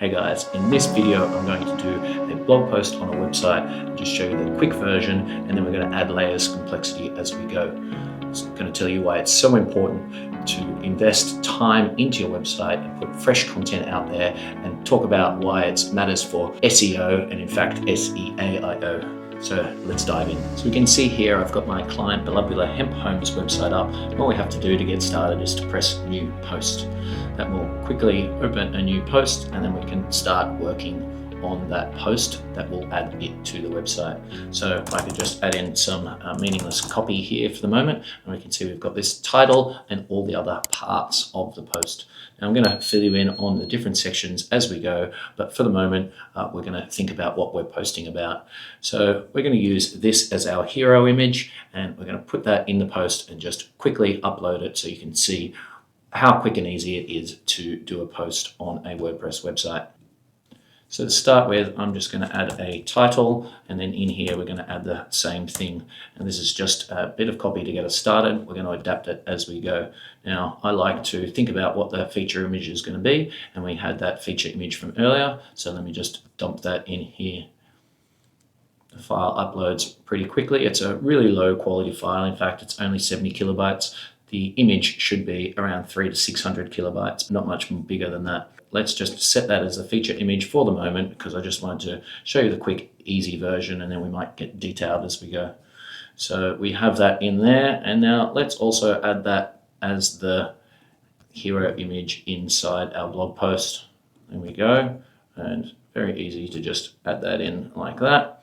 Hey guys, in this video I'm going to do a blog post on a website and just show you the quick version, and then we're going to add layers complexity as we go. So I'm going to tell you why it's so important to invest time into your website and put fresh content out there, and talk about why it matters for SEO and in fact SEAIO. So let's dive in. So we can see here I've got my client Belubula Hemp Homes website up. All we have to do to get started is to press new post. That will quickly open a new post, and then we can start working on that post that will add it to the website. So I could just add in some meaningless copy here for the moment, and we can see we've got this title and all the other parts of the post. Now I'm going to fill you in on the different sections as we go, but for the moment we're going to think about what we're posting about. So we're going to use this as our hero image, and we're going to put that in the post and just quickly upload it so you can see how quick and easy it is to do a post on a WordPress website. So to start with, I'm just going to add a title, and then in here we're going to add the same thing. And this is just a bit of copy to get us started. We're going to adapt it as we go. Now, I like to think about what the feature image is going to be, and we had that feature image from earlier. So let me just dump that in here. The file uploads pretty quickly. It's a really low quality file. In fact, it's only 70 kilobytes. The image should be around 300 to 600 kilobytes, not much bigger than that. Let's just set that as a feature image for the moment, because I just wanted to show you the quick, easy version, and then we might get detailed as we go. So we have that in there, and now let's also add that as the hero image inside our blog post. There we go, and very easy to just add that in like that.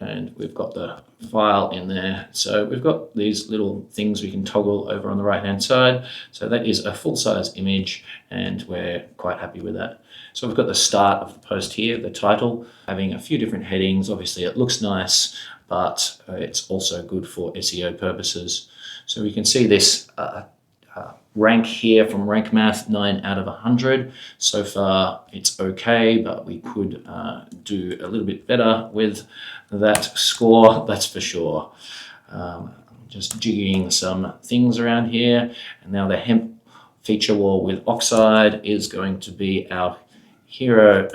And we've got the file in there. So we've got these little things we can toggle over on the right hand side. So that is a full-size image, and we're quite happy with that. So we've got the start of the post here, the title, having a few different headings. Obviously it looks nice, but it's also good for SEO purposes. So we can see this rank here from RankMath, 9 out of 100. So far it's okay, but we could do a little bit better with that score, that's for sure. Just jigging some things around here, and now the hemp feature wall with oxide is going to be our hero.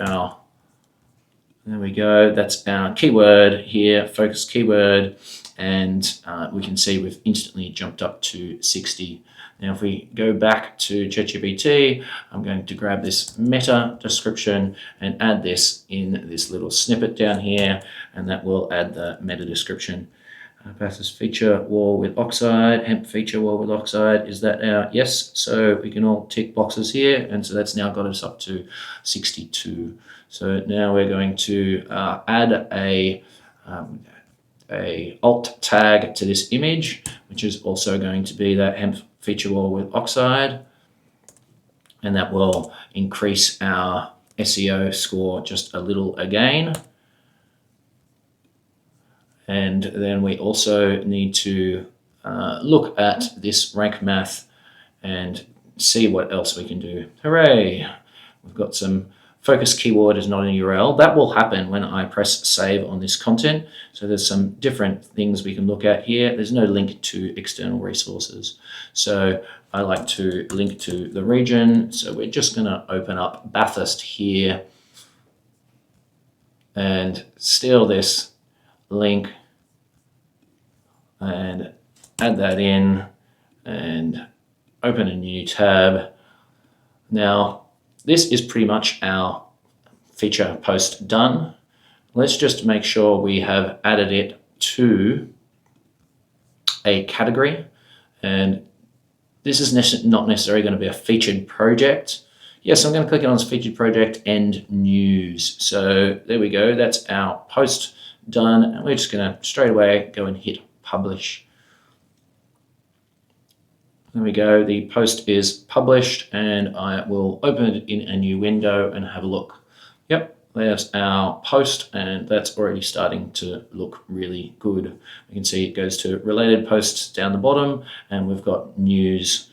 There we go, that's our keyword here, focus keyword, and we can see we've instantly jumped up to 60. Now if we go back to ChatGPT, I'm going to grab this meta description and add this in this little snippet down here, and that will add the meta description. Passes feature wall with oxide, hemp feature wall with oxide, is that our yes? So we can all tick boxes here, and so that's now got us up to 62. So now we're going to add a alt tag to this image, which is also going to be that hemp feature wall with oxide, and that will increase our SEO score just a little again. And then we also need to look at this RankMath and see what else we can do. Hooray! We've got some focus keyword is not a URL. That will happen when I press save on this content. So there's some different things we can look at here. There's no link to external resources. So I like to link to the region. So we're just going to open up Bathurst here and steal this link and add that in and open a new tab. Now, this is pretty much our feature post done. Let's just make sure we have added it to a category, and this is not necessarily going to be a featured project. Yes, I'm going to click on this featured project and news. So there we go, that's our post done, and we're just going to straight away go and hit publish. There we go, the post is published, and I will open it in a new window and have a look. Yep, there's our post, and that's already starting to look really good. We can see it goes to related posts down the bottom, and we've got news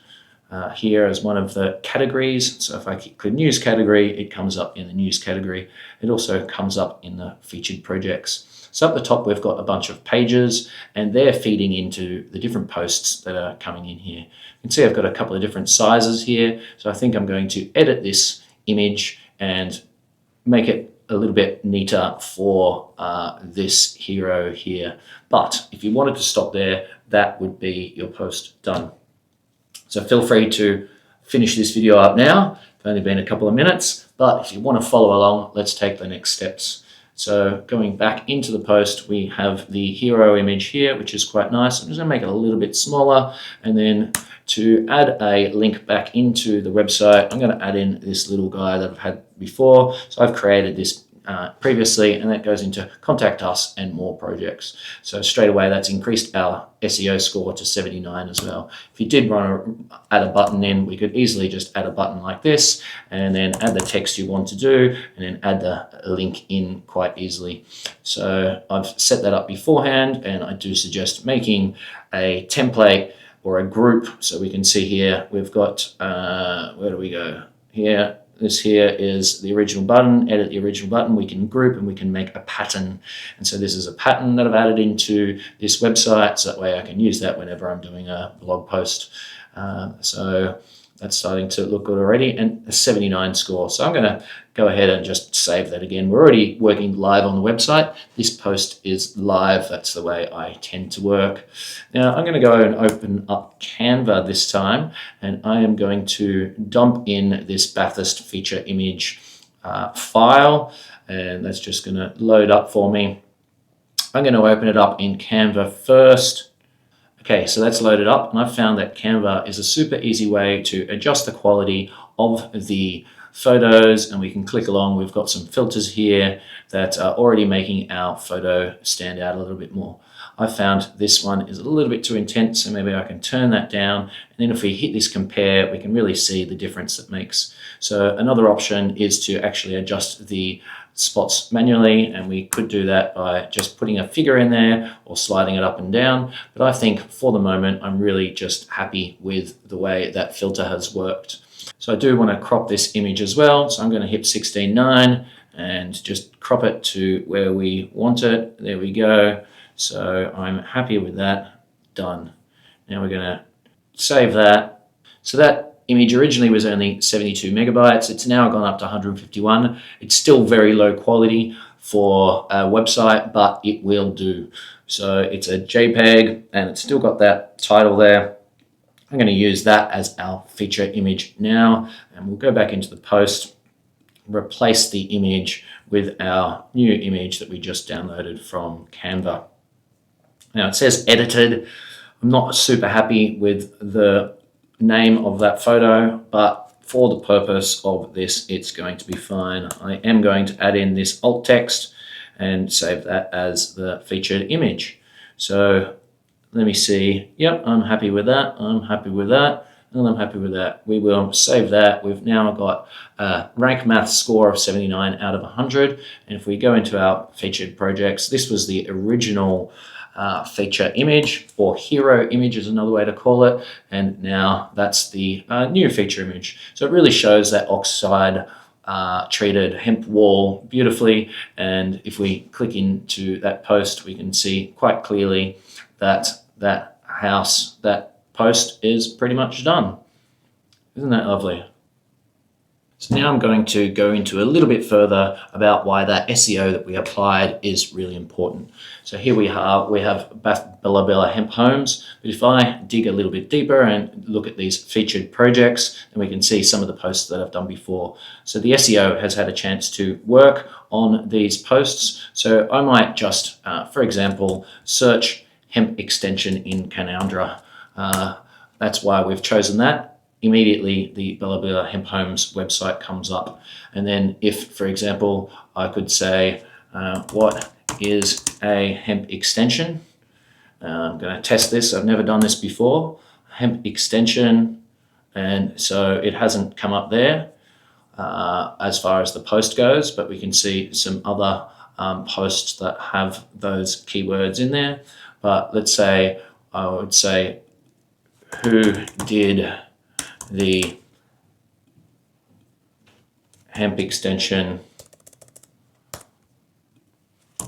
here as one of the categories. So if I click the news category, it comes up in the news category. It also comes up in the featured projects. So up the top, we've got a bunch of pages, and they're feeding into the different posts that are coming in here. You can see I've got a couple of different sizes here. So I think I'm going to edit this image and make it a little bit neater for this hero here. But if you wanted to stop there, that would be your post done. So feel free to finish this video up now. It's only been a couple of minutes, but if you want to follow along, let's take the next steps. So going back into the post, we have the hero image here, which is quite nice. I'm just going to make it a little bit smaller. And then to add a link back into the website, I'm going to add in this little guy that I've had before. So I've created this previously, and that goes into contact us and more projects. So straight away, that's increased our SEO score to 79 as well. If you did want to add a button in, we could easily just add a button like this, and then add the text you want to do, and then add the link in quite easily. So I've set that up beforehand, and I do suggest making a template or a group. So we can see here, we've got, where do we go? Here. This here is the original button, edit the original button. We can group and we can make a pattern. And so this is a pattern that I've added into this website, so that way I can use that whenever I'm doing a blog post. So that's starting to look good already, and a 79 score. So I'm going to go ahead and just save that again. We're already working live on the website. This post is live. That's the way I tend to work. Now I'm going to go and open up Canva this time, and I am going to dump in this Bathurst feature image file, and that's just going to load up for me. I'm going to open it up in Canva first. Okay, so that's loaded up, and I've found that Canva is a super easy way to adjust the quality of the photos, and we can click along. We've got some filters here that are already making our photo stand out a little bit more. I found this one is a little bit too intense, so maybe I can turn that down, and then if we hit this compare, we can really see the difference it makes. So another option is to actually adjust the spots manually, and we could do that by just putting a figure in there or sliding it up and down. But I think for the moment, I'm really just happy with the way that filter has worked. So I do want to crop this image as well. So I'm going to hit 16:9 and just crop it to where we want it. There we go. So I'm happy with that. Done. Now we're going to save that. So that image originally was only 72 megabytes. It's now gone up to 151. It's still very low quality for a website, but it will do. So it's a JPEG, and it's still got that title there. I'm going to use that as our feature image now, and we'll go back into the post, replace the image with our new image that we just downloaded from Canva. Now it says edited. I'm not super happy with the name of that photo, but for the purpose of this, it's going to be fine. I am going to add in this alt text and save that as the featured image. So let me see. Yep, I'm happy with that. I'm happy with that. And I'm happy with that. We will save that. We've now got a RankMath score of 79 out of 100. And if we go into our featured projects, this was the original feature image, or hero image is another way to call it, and now that's the new feature image. So it really shows that oxide treated hemp wall beautifully, and if we click into that post, we can see quite clearly that that post is pretty much done. Isn't that lovely? So now I'm going to go into a little bit further about why that SEO that we applied is really important. So here we have Belubula Hemp Homes, but if I dig a little bit deeper and look at these featured projects, then we can see some of the posts that I've done before. So the SEO has had a chance to work on these posts. So I might just, for example, search hemp extension in Canowindra. That's why we've chosen that. Immediately the Belubula Hemp Homes website comes up. And then if, for example, I could say, what is a hemp extension? I'm going to test this. I've never done this before. Hemp extension. And so it hasn't come up there as far as the post goes, but we can see some other posts that have those keywords in there. But let's say, I would say, who did the hemp extension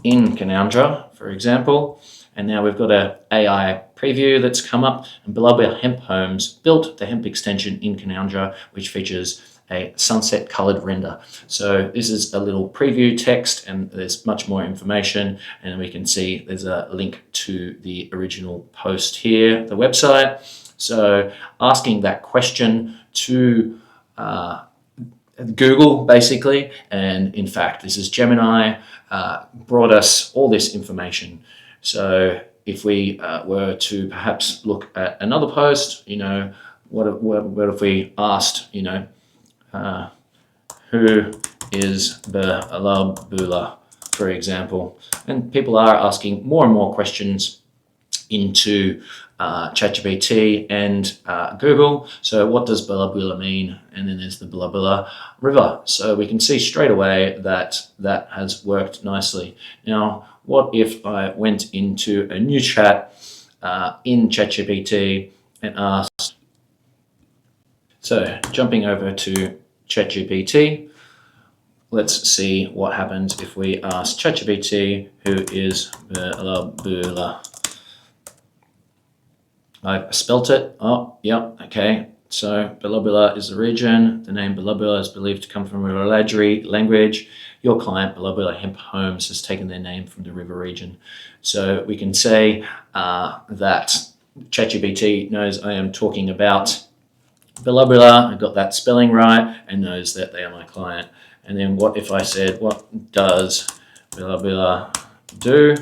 in Canowindra, for example. And now we've got an AI preview that's come up, and Belubula Hemp Homes built the hemp extension in Canowindra, which features a sunset colored render. So this is a little preview text, and there's much more information, and we can see there's a link to the original post here, the website. So asking that question to Google basically, and in fact this is Gemini, brought us all this information. So if we were to perhaps look at another post, what if we asked, who is Belubula, for example? And people are asking more and more questions into ChatGPT and Google. So what does Belubula mean? And then there's the Belubula River. So we can see straight away that that has worked nicely. Now, what if I went into a new chat in ChatGPT and asked, so jumping over to ChatGPT, let's see what happens if we ask ChatGPT, who is Belubula. I've spelt it. Oh, yep, okay. So Belubula is the region. The name Belubula is believed to come from a Wiradjuri language. Your client, Belubula Hemp Homes, has taken their name from the river region. So we can say that ChatGPT knows I am talking about Belubula. I got that spelling right, and knows that they are my client. And then what if I said, what does Belubula do?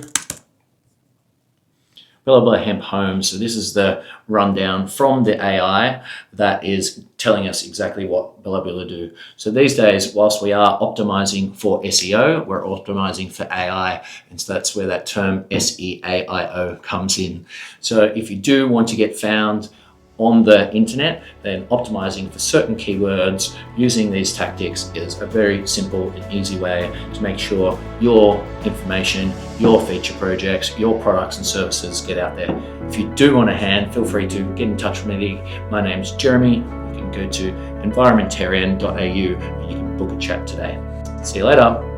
Belubula Hemp Homes. So this is the rundown from the AI that is telling us exactly what Belubula do. So these days, whilst we are optimizing for SEO, we're optimizing for AI. And so that's where that term SEAIO comes in. So if you do want to get found on the internet, then optimizing for certain keywords using these tactics is a very simple and easy way to make sure your information, your feature projects, your products and services get out there. If you do want a hand, feel free to get in touch with me. My name's Jeremy. You can go to environmentarian.au and you can book a chat today. See you later.